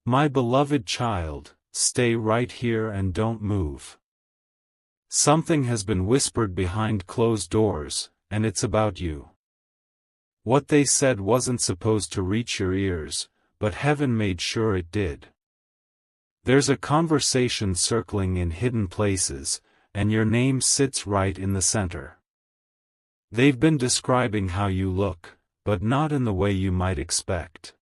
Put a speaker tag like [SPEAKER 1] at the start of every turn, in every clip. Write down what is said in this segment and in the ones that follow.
[SPEAKER 1] My beloved child, stay right here and don't move. Something has been whispered behind closed doors, and it's about you. What they said wasn't supposed to reach your ears, but heaven made sure it did. There's a conversation circling in hidden places, and your name sits right in the center. They've been describing how you look, but not in the way you might expect.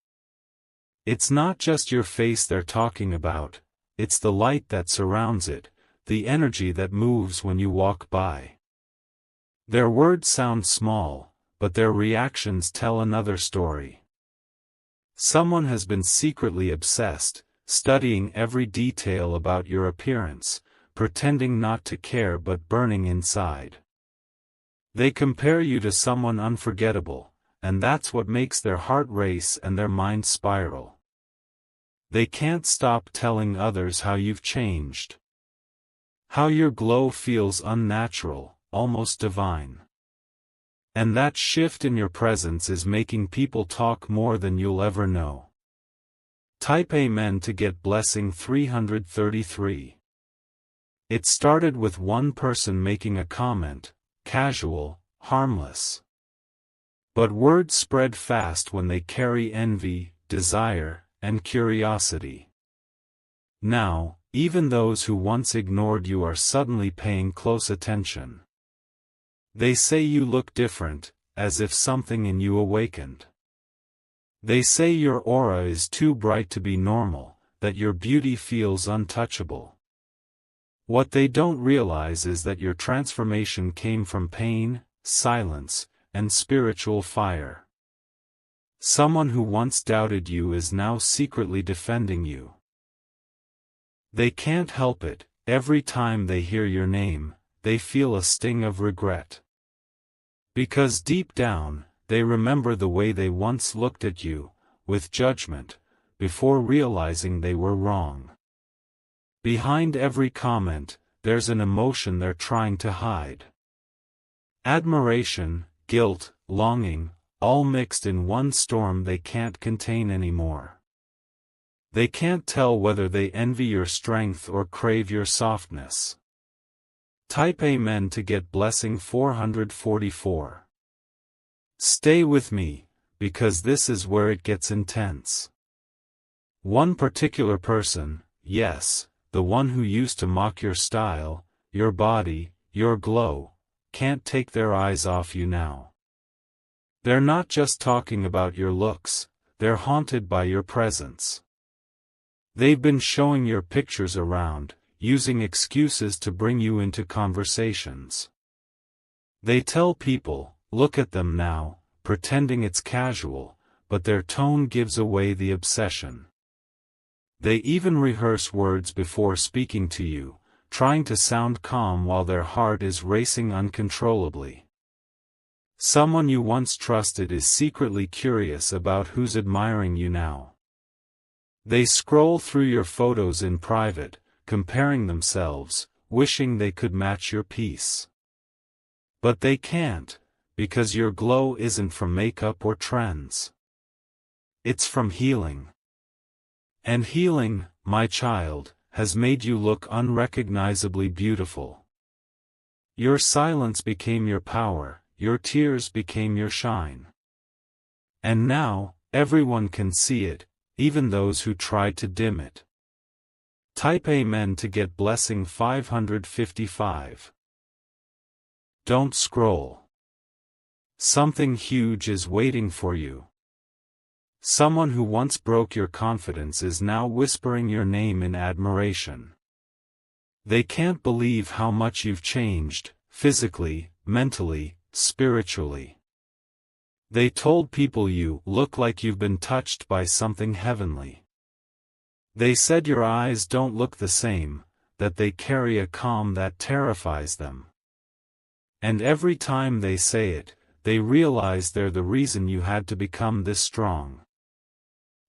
[SPEAKER 1] It's not just your face they're talking about, it's the light that surrounds it, the energy that moves when you walk by. Their words sound small, but their reactions tell another story. Someone has been secretly obsessed, studying every detail about your appearance, pretending not to care but burning inside. They compare you to someone unforgettable, and that's what makes their heart race and their mind spiral. They can't stop telling others how you've changed. How your glow feels unnatural, almost divine. And that shift in your presence is making people talk more than you'll ever know. Type Amen to get blessing 333. It started with one person making a comment, casual, harmless. But words spread fast when they carry envy, desire, and curiosity. Now, even those who once ignored you are suddenly paying close attention. They say you look different, as if something in you awakened. They say your aura is too bright to be normal, that your beauty feels untouchable. What they don't realize is that your transformation came from pain, silence, and spiritual fire. Someone who once doubted you is now secretly defending you. They can't help it, every time they hear your name, they feel a sting of regret. Because deep down, they remember the way they once looked at you, with judgment, before realizing they were wrong. Behind every comment, there's an emotion they're trying to hide. Admiration, guilt, longing, all mixed in one storm they can't contain anymore. They can't tell whether they envy your strength or crave your softness. Type Amen to get blessing 444. Stay with me, because this is where it gets intense. One particular person, yes, the one who used to mock your style, your body, your glow, can't take their eyes off you now. They're not just talking about your looks, they're haunted by your presence. They've been showing your pictures around, using excuses to bring you into conversations. They tell people, look at them now, pretending it's casual, but their tone gives away the obsession. They even rehearse words before speaking to you, trying to sound calm while their heart is racing uncontrollably. Someone you once trusted is secretly curious about who's admiring you now. They scroll through your photos in private, comparing themselves, wishing they could match your piece. But they can't, because your glow isn't from makeup or trends. It's from healing. And healing, my child, has made you look unrecognizably beautiful. Your silence became your power. Your tears became your shine. And now, everyone can see it, even those who tried to dim it. Type Amen to get blessing 555. Don't scroll. Something huge is waiting for you. Someone who once broke your confidence is now whispering your name in admiration. They can't believe how much you've changed, physically, mentally, spiritually. They told people you look like you've been touched by something heavenly. They said your eyes don't look the same, that they carry a calm that terrifies them. And every time they say it, they realize they're the reason you had to become this strong.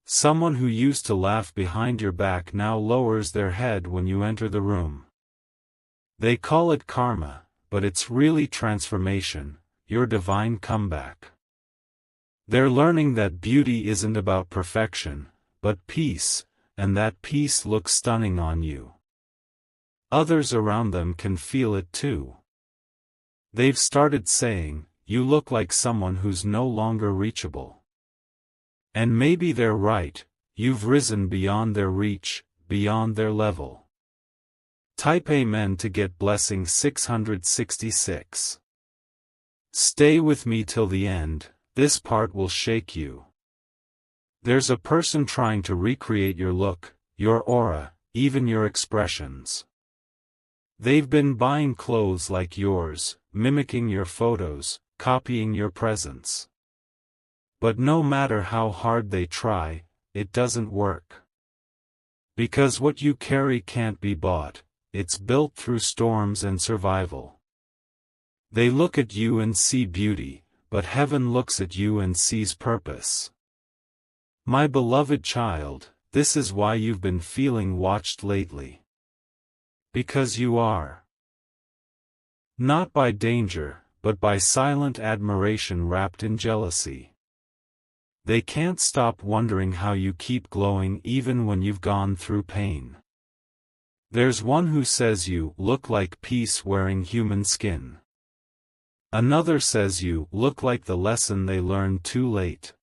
[SPEAKER 1] Someone who used to laugh behind your back now lowers their head when you enter the room. They call it karma, but it's really transformation, your divine comeback. They're learning that beauty isn't about perfection, but peace, and that peace looks stunning on you. Others around them can feel it too. They've started saying, "You look like someone who's no longer reachable." And maybe they're right, you've risen beyond their reach, beyond their level. Type Amen to get blessing 666. Stay with me till the end, this part will shake you. There's a person trying to recreate your look, your aura, even your expressions. They've been buying clothes like yours, mimicking your photos, copying your presence. But no matter how hard they try, it doesn't work. Because what you carry can't be bought, it's built through storms and survival. They look at you and see beauty, but heaven looks at you and sees purpose. My beloved child, this is why you've been feeling watched lately. Because you are. Not by danger, but by silent admiration wrapped in jealousy. They can't stop wondering how you keep glowing even when you've gone through pain. There's one who says you look like peace wearing human skin. Another says you look like the lesson they learned too late.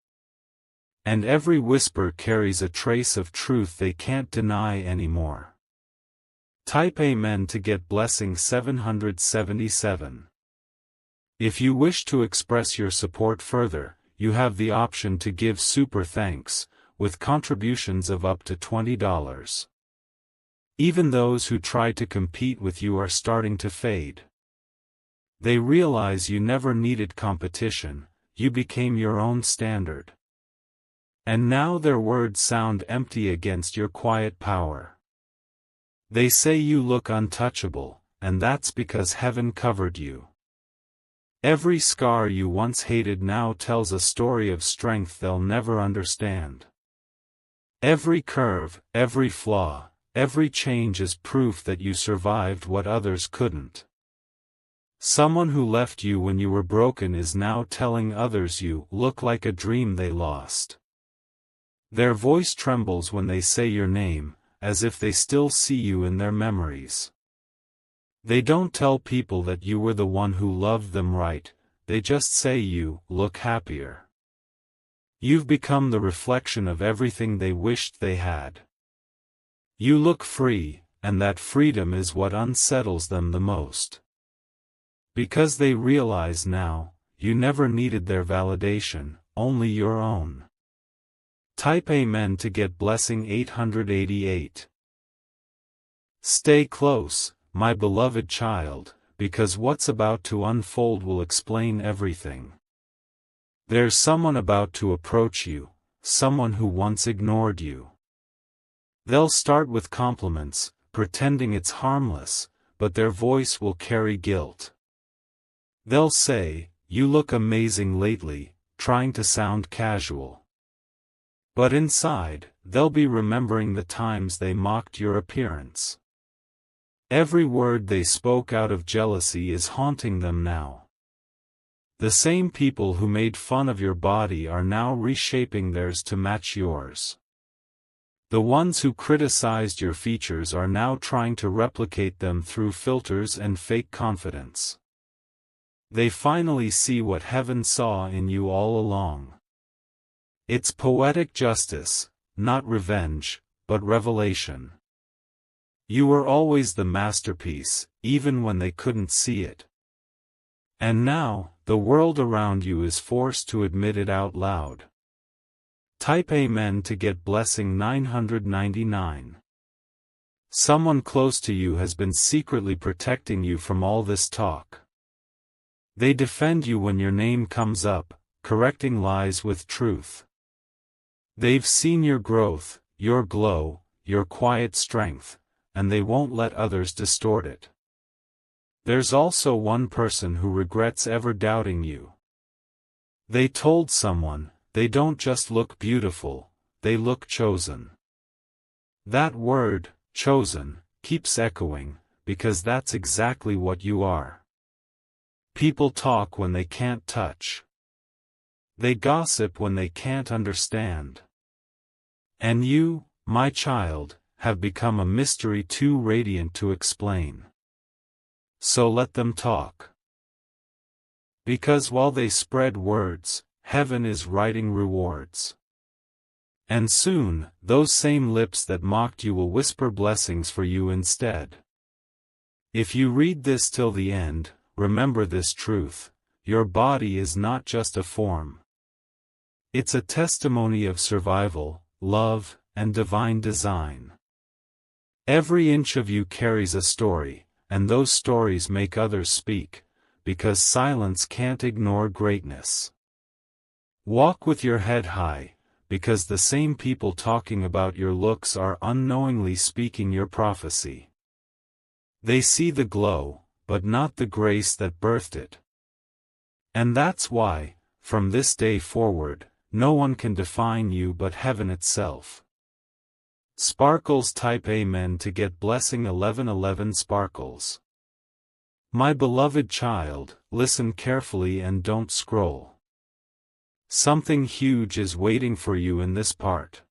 [SPEAKER 1] And every whisper carries a trace of truth they can't deny anymore. Type Amen to get blessing 777. If you wish to express your support further, you have the option to give super thanks, with contributions of up to $20. Even those who try to compete with you are starting to fade. They realize you never needed competition, you became your own standard. And now their words sound empty against your quiet power. They say you look untouchable, and that's because heaven covered you. Every scar you once hated now tells a story of strength they'll never understand. Every curve, every flaw, every change is proof that you survived what others couldn't. Someone who left you when you were broken is now telling others you look like a dream they lost. Their voice trembles when they say your name, as if they still see you in their memories. They don't tell people that you were the one who loved them right, they just say you look happier. You've become the reflection of everything they wished they had. You look free, and that freedom is what unsettles them the most. Because they realize now, you never needed their validation, only your own. Type Amen to get blessing 888. Stay close, my beloved child, because what's about to unfold will explain everything. There's someone about to approach you, someone who once ignored you. They'll start with compliments, pretending it's harmless, but their voice will carry guilt. They'll say, "You look amazing lately," trying to sound casual. But inside, they'll be remembering the times they mocked your appearance. Every word they spoke out of jealousy is haunting them now. The same people who made fun of your body are now reshaping theirs to match yours. The ones who criticized your features are now trying to replicate them through filters and fake confidence. They finally see what heaven saw in you all along. It's poetic justice, not revenge, but revelation. You were always the masterpiece, even when they couldn't see it. And now, the world around you is forced to admit it out loud. Type Amen to get blessing 999. Someone close to you has been secretly protecting you from all this talk. They defend you when your name comes up, correcting lies with truth. They've seen your growth, your glow, your quiet strength, and they won't let others distort it. There's also one person who regrets ever doubting you. They told someone, they don't just look beautiful, they look chosen. That word, chosen, keeps echoing, because that's exactly what you are. People talk when they can't touch. They gossip when they can't understand. And you, my child, have become a mystery too radiant to explain. So let them talk. Because while they spread words, heaven is writing rewards. And soon, those same lips that mocked you will whisper blessings for you instead. If you read this till the end, remember this truth: your body is not just a form. It's a testimony of survival, love, and divine design. Every inch of you carries a story, and those stories make others speak, because silence can't ignore greatness. Walk with your head high, because the same people talking about your looks are unknowingly speaking your prophecy. They see the glow, but not the grace that birthed it. And that's why, from this day forward, no one can define you but heaven itself. Sparkles type Amen to get blessing 1111 Sparkles. My beloved child, listen carefully and don't scroll. Something huge is waiting for you in this part.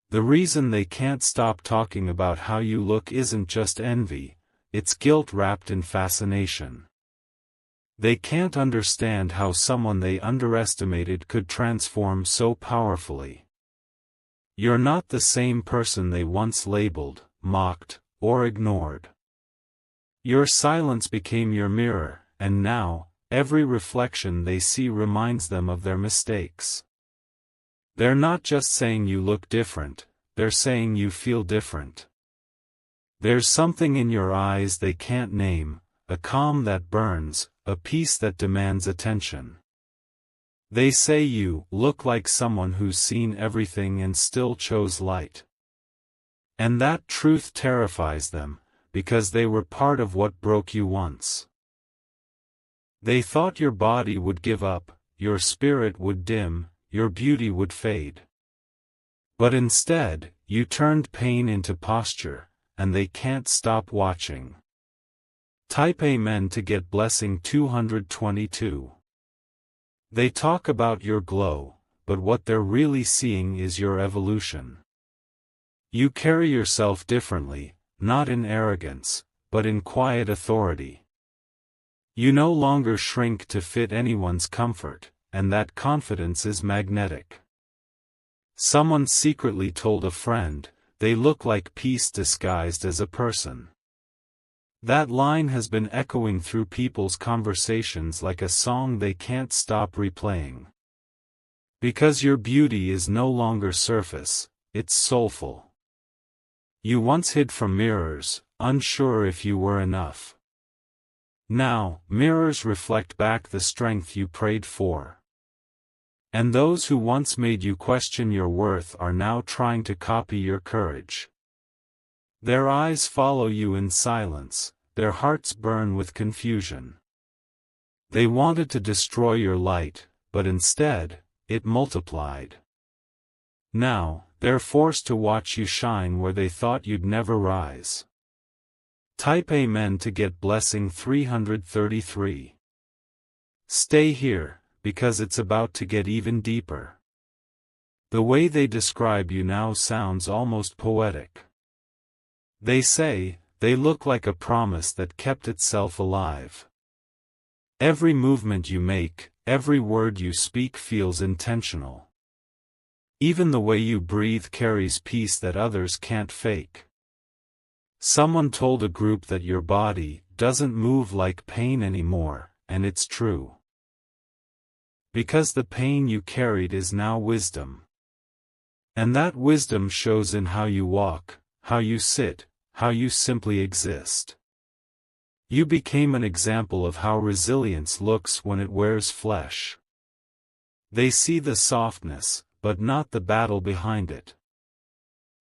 [SPEAKER 1] The reason they can't stop talking about how you look isn't just envy, it's guilt wrapped in fascination. They can't understand how someone they underestimated could transform so powerfully. You're not the same person they once labeled, mocked, or ignored. Your silence became your mirror, and now, every reflection they see reminds them of their mistakes. They're not just saying you look different, they're saying you feel different. There's something in your eyes they can't name, a calm that burns, a peace that demands attention. They say you look like someone who's seen everything and still chose light. And that truth terrifies them, because they were part of what broke you once. They thought your body would give up, your spirit would dim, your beauty would fade. But instead, you turned pain into posture, and they can't stop watching. Type Amen to get blessing 222. They talk about your glow, but what they're really seeing is your evolution. You carry yourself differently, not in arrogance, but in quiet authority. You no longer shrink to fit anyone's comfort, and that confidence is magnetic. Someone secretly told a friend, they look like peace disguised as a person. That line has been echoing through people's conversations like a song they can't stop replaying. Because your beauty is no longer surface, it's soulful. You once hid from mirrors, unsure if you were enough. Now, mirrors reflect back the strength you prayed for. And those who once made you question your worth are now trying to copy your courage. Their eyes follow you in silence, their hearts burn with confusion. They wanted to destroy your light, but instead, it multiplied. Now, they're forced to watch you shine where they thought you'd never rise. Type Amen to get blessing 333. Stay here, because it's about to get even deeper. The way they describe you now sounds almost poetic. They say, they look like a promise that kept itself alive. Every movement you make, every word you speak feels intentional. Even the way you breathe carries peace that others can't fake. Someone told a group that your body doesn't move like pain anymore, and it's true. Because the pain you carried is now wisdom. And that wisdom shows in how you walk, how you sit, how you simply exist. You became an example of how resilience looks when it wears flesh. They see the softness, but not the battle behind it.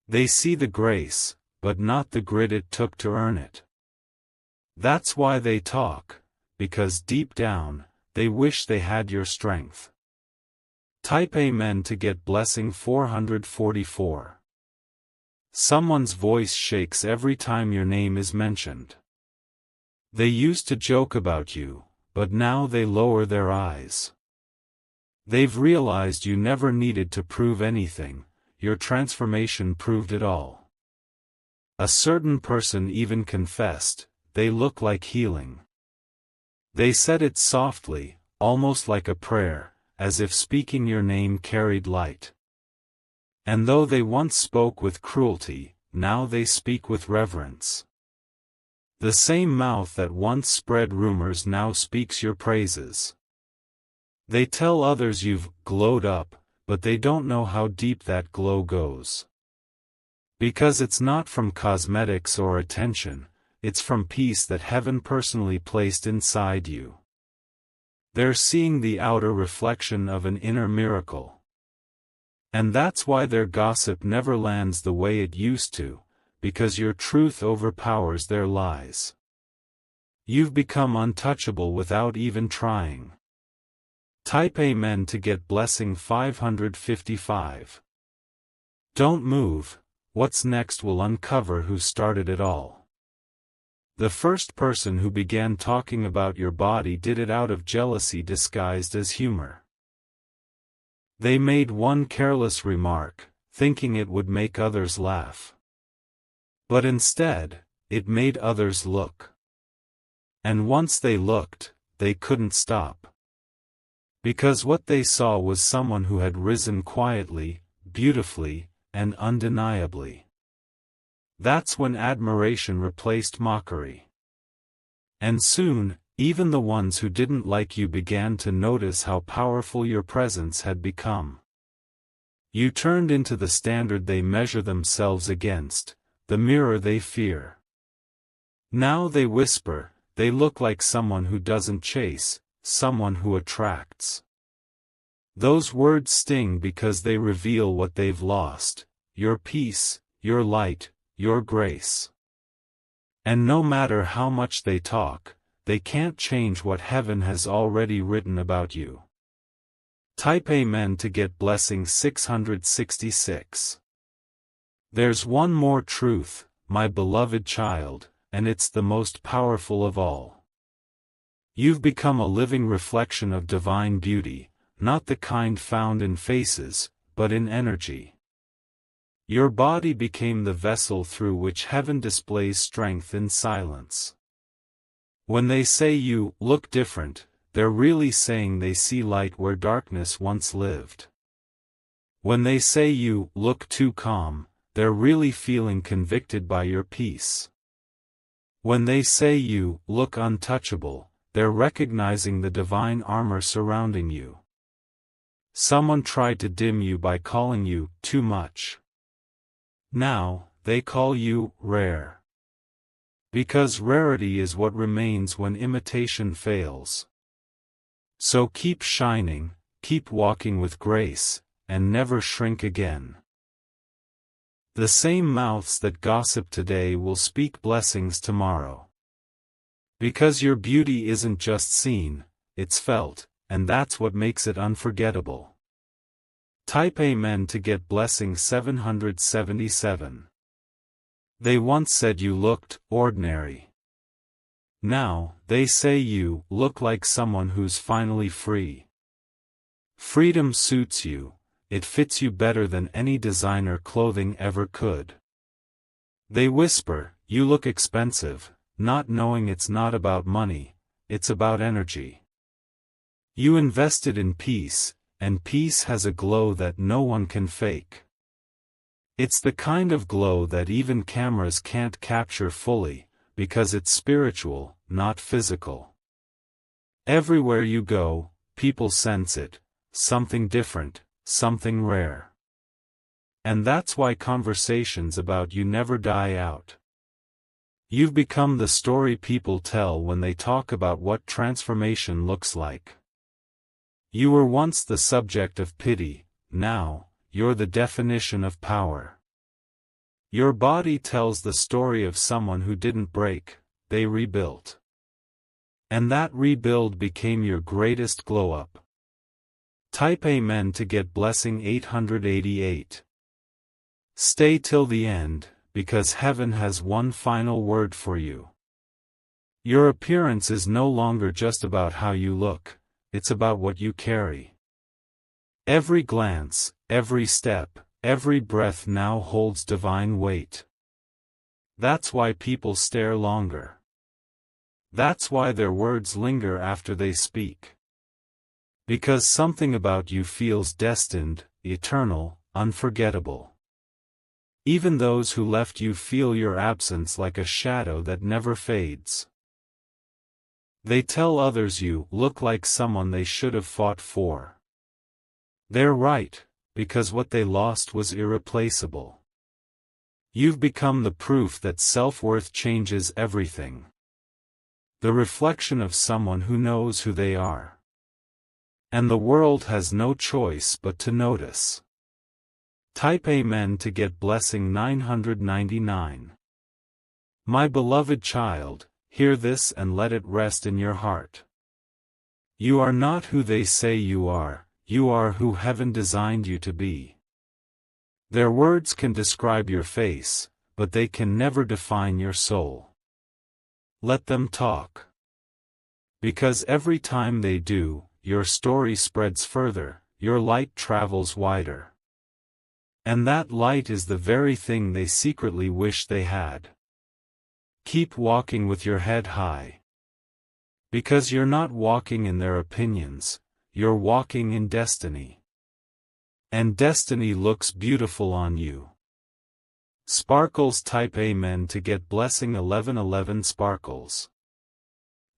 [SPEAKER 1] They see the grace, but not the grit it took to earn it. That's why they talk, because deep down, they wish they had your strength. Type Amen to get blessing 444. Someone's voice shakes every time your name is mentioned. They used to joke about you, but now they lower their eyes. They've realized you never needed to prove anything, your transformation proved it all. A certain person even confessed, they look like healing. They said it softly, almost like a prayer, as if speaking your name carried light. And though they once spoke with cruelty, now they speak with reverence. The same mouth that once spread rumors now speaks your praises. They tell others you've glowed up, but they don't know how deep that glow goes. Because it's not from cosmetics or attention, it's from peace that heaven personally placed inside you. They're seeing the outer reflection of an inner miracle. And that's why their gossip never lands the way it used to, because your truth overpowers their lies. You've become untouchable without even trying. Type Amen to get blessing 555. Don't move, what's next will uncover who started it all. The first person who began talking about your body did it out of jealousy disguised as humor. They made one careless remark, thinking it would make others laugh. But instead, it made others look. And once they looked, they couldn't stop. Because what they saw was someone who had risen quietly, beautifully, and undeniably. That's when admiration replaced mockery. And soon, even the ones who didn't like you began to notice how powerful your presence had become. You turned into the standard they measure themselves against, the mirror they fear. Now they whisper, they look like someone who doesn't chase, someone who attracts. Those words sting because they reveal what they've lost, your peace, your light, your grace. And no matter how much they talk, they can't change what heaven has already written about you. Type Amen to get blessing 666. There's one more truth, my beloved child, and it's the most powerful of all. You've become a living reflection of divine beauty, not the kind found in faces, but in energy. Your body became the vessel through which heaven displays strength in silence. When they say you look different, they're really saying they see light where darkness once lived. When they say you look too calm, they're really feeling convicted by your peace. When they say you look untouchable, they're recognizing the divine armor surrounding you. Someone tried to dim you by calling you too much. Now, they call you rare. Because rarity is what remains when imitation fails. So keep shining, keep walking with grace, and never shrink again. The same mouths that gossip today will speak blessings tomorrow. Because your beauty isn't just seen, it's felt, and that's what makes it unforgettable. Type Amen to get blessing 777. They once said you looked ordinary. Now, they say you look like someone who's finally free. Freedom suits you, it fits you better than any designer clothing ever could. They whisper, you look expensive, not knowing it's not about money, it's about energy. You invested in peace, and peace has a glow that no one can fake. It's the kind of glow that even cameras can't capture fully, because it's spiritual, not physical. Everywhere you go, people sense it, something different, something rare. And that's why conversations about you never die out. You've become the story people tell when they talk about what transformation looks like. You were once the subject of pity, now, you're the definition of power. Your body tells the story of someone who didn't break, they rebuilt. And that rebuild became your greatest glow-up. Type Amen to get blessing 888. Stay till the end, because heaven has one final word for you. Your appearance is no longer just about how you look, it's about what you carry. Every glance, every step, every breath now holds divine weight. That's why people stare longer. That's why their words linger after they speak. Because something about you feels destined, eternal, unforgettable. Even those who left you feel your absence like a shadow that never fades. They tell others you look like someone they should have fought for. They're right, because what they lost was irreplaceable. You've become the proof that self-worth changes everything. The reflection of someone who knows who they are. And the world has no choice but to notice. Type Amen to get blessing 999. My beloved child, hear this and let it rest in your heart. You are not who they say you are who heaven designed you to be. Their words can describe your face, but they can never define your soul. Let them talk. Because every time they do, your story spreads further, your light travels wider. And that light is the very thing they secretly wish they had. Keep walking with your head high. Because you're not walking in their opinions, you're walking in destiny. And destiny looks beautiful on you. Sparkles type Amen to get blessing 1111 Sparkles.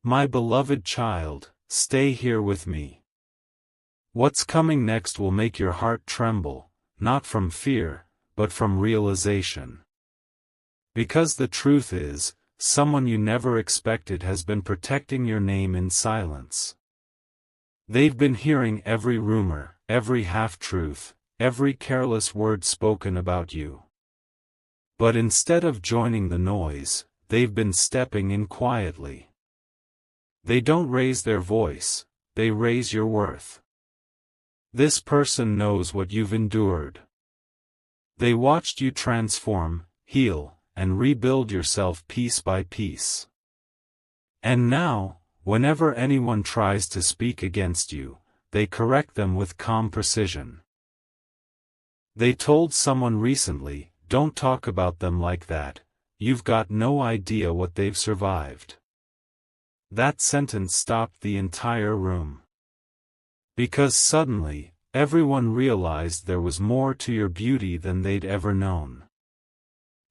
[SPEAKER 1] My beloved child, stay here with me. What's coming next will make your heart tremble, not from fear, but from realization. Because the truth is, someone you never expected has been protecting your name in silence. They've been hearing every rumor, every half-truth, every careless word spoken about you. But instead of joining the noise, they've been stepping in quietly. They don't raise their voice, they raise your worth. This person knows what you've endured. They watched you transform, heal, and rebuild yourself piece by piece. And now, whenever anyone tries to speak against you, they correct them with calm precision. They told someone recently, don't talk about them like that, you've got no idea what they've survived. That sentence stopped the entire room. Because suddenly, everyone realized there was more to your beauty than they'd ever known.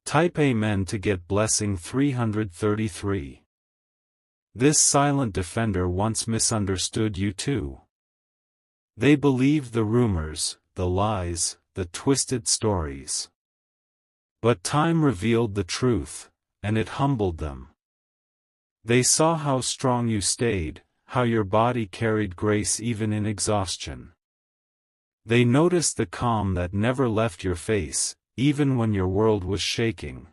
[SPEAKER 1] Type Amen to get blessing 333. This silent defender once misunderstood you too. They believed the rumors, the lies, the twisted stories. But time revealed the truth, and it humbled them. They saw how strong you stayed, how your body carried grace even in exhaustion. They noticed the calm that never left your face, even when your world was shaking.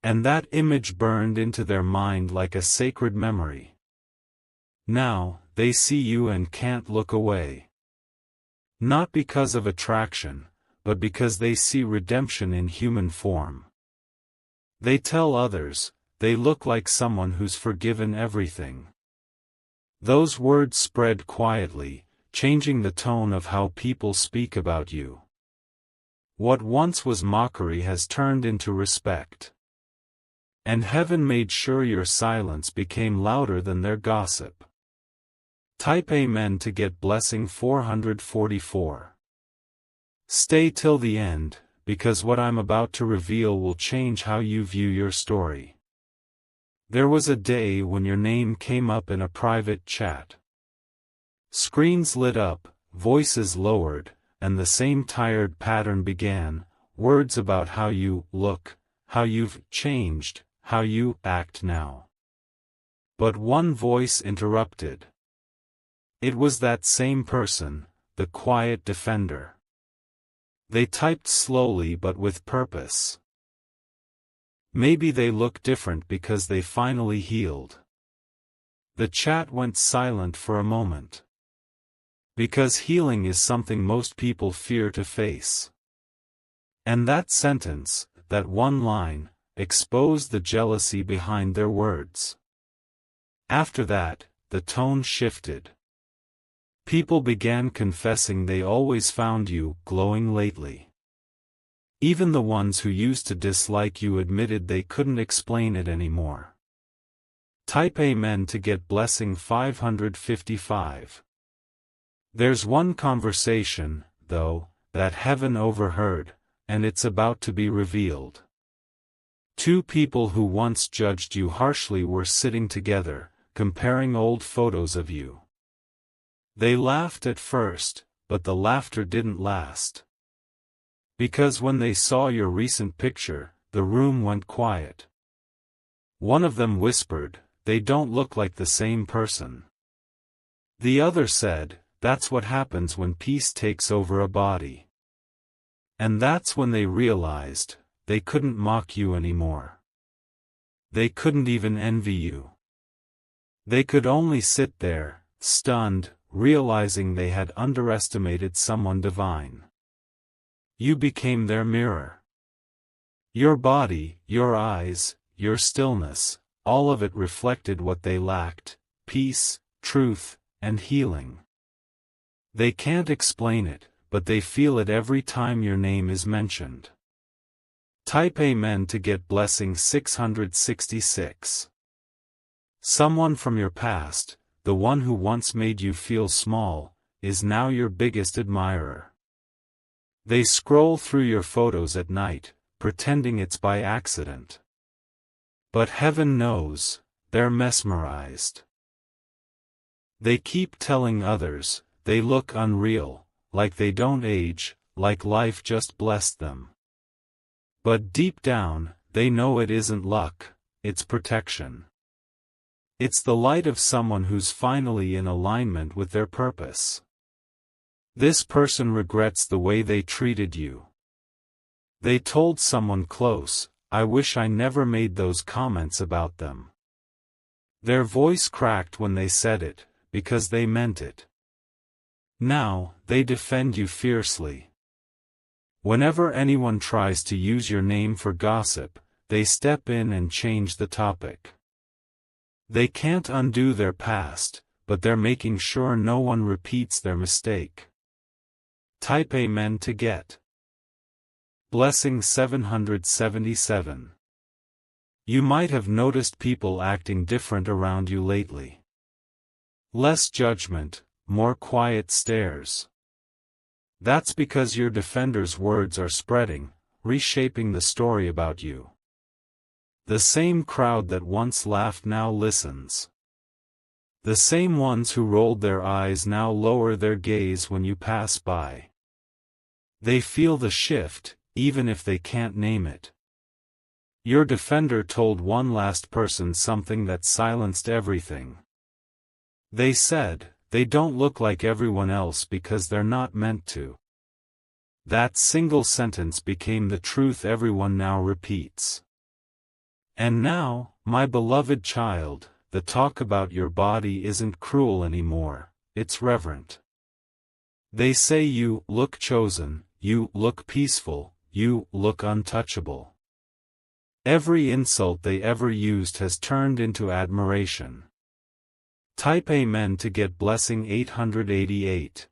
[SPEAKER 1] And that image burned into their mind like a sacred memory. Now, they see you and can't look away. Not because of attraction, but because they see redemption in human form. They tell others, they look like someone who's forgiven everything. Those words spread quietly, changing the tone of how people speak about you. What once was mockery has turned into respect. And heaven made sure your silence became louder than their gossip. Type Amen to get blessing 444. Stay till the end, because what I'm about to reveal will change how you view your story. There was a day when your name came up in a private chat. Screens lit up, voices lowered, and the same tired pattern began, words about how you look, how you've changed, how you act now. But one voice interrupted. It was that same person, the quiet defender. They typed slowly but with purpose. Maybe they look different because they finally healed. The chat went silent for a moment. Because healing is something most people fear to face. And that sentence, that one line, exposed the jealousy behind their words. After that, the tone shifted. People began confessing they always found you glowing lately. Even the ones who used to dislike you admitted they couldn't explain it anymore. Type Amen to get blessing 555. There's one conversation, though, that heaven overheard, and it's about to be revealed. Two people who once judged you harshly were sitting together, comparing old photos of you. They laughed at first, but the laughter didn't last. Because when they saw your recent picture, the room went quiet. One of them whispered, "They don't look like the same person." The other said, "That's what happens when peace takes over a body." And that's when they realized, they couldn't mock you anymore. They couldn't even envy you. They could only sit there, stunned, realizing they had underestimated someone divine. You became their mirror. Your body, your eyes, your stillness, all of it reflected what they lacked: peace, truth, and healing. They can't explain it, but they feel it every time your name is mentioned. Type Amen to get blessing 666. Someone from your past, the one who once made you feel small, is now your biggest admirer. They scroll through your photos at night, pretending it's by accident. But heaven knows, they're mesmerized. They keep telling others, they look unreal, like they don't age, like life just blessed them. But deep down, they know it isn't luck, it's protection. It's the light of someone who's finally in alignment with their purpose. This person regrets the way they treated you. They told someone close, "I wish I never made those comments about them." Their voice cracked when they said it, because they meant it. Now, they defend you fiercely. Whenever anyone tries to use your name for gossip, they step in and change the topic. They can't undo their past, but they're making sure no one repeats their mistake. Type Amen to get blessing 777. You might have noticed people acting different around you lately. Less judgment, more quiet stares. That's because your defender's words are spreading, reshaping the story about you. The same crowd that once laughed now listens. The same ones who rolled their eyes now lower their gaze when you pass by. They feel the shift, even if they can't name it. Your defender told one last person something that silenced everything. They said, "They don't look like everyone else because they're not meant to." That single sentence became the truth everyone now repeats. And now, my beloved child, the talk about your body isn't cruel anymore, it's reverent. They say you look chosen, you look peaceful, you look untouchable. Every insult they ever used has turned into admiration. Type Amen to get blessing 888.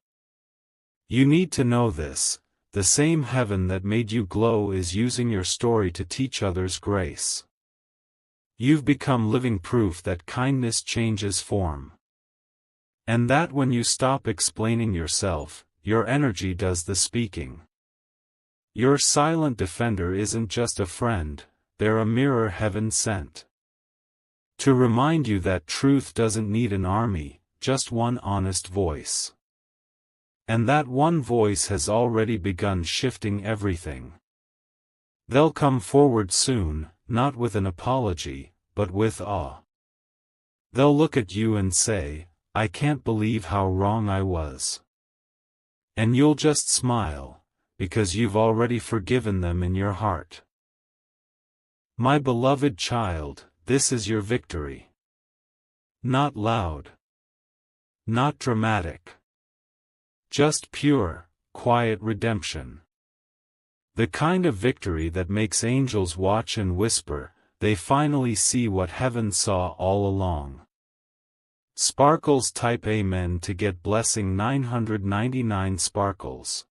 [SPEAKER 1] You need to know this, the same heaven that made you glow is using your story to teach others grace. You've become living proof that kindness changes form. And that when you stop explaining yourself, your energy does the speaking. Your silent defender isn't just a friend, they're a mirror heaven sent. To remind you that truth doesn't need an army, just one honest voice. And that one voice has already begun shifting everything. They'll come forward soon, not with an apology, but with awe. They'll look at you and say, "I can't believe how wrong I was." And you'll just smile, because you've already forgiven them in your heart. My beloved child, this is your victory. Not loud. Not dramatic. Just pure, quiet redemption. The kind of victory that makes angels watch and whisper, they finally see what heaven saw all along. Sparkles type Amen to get blessing 999 Sparkles.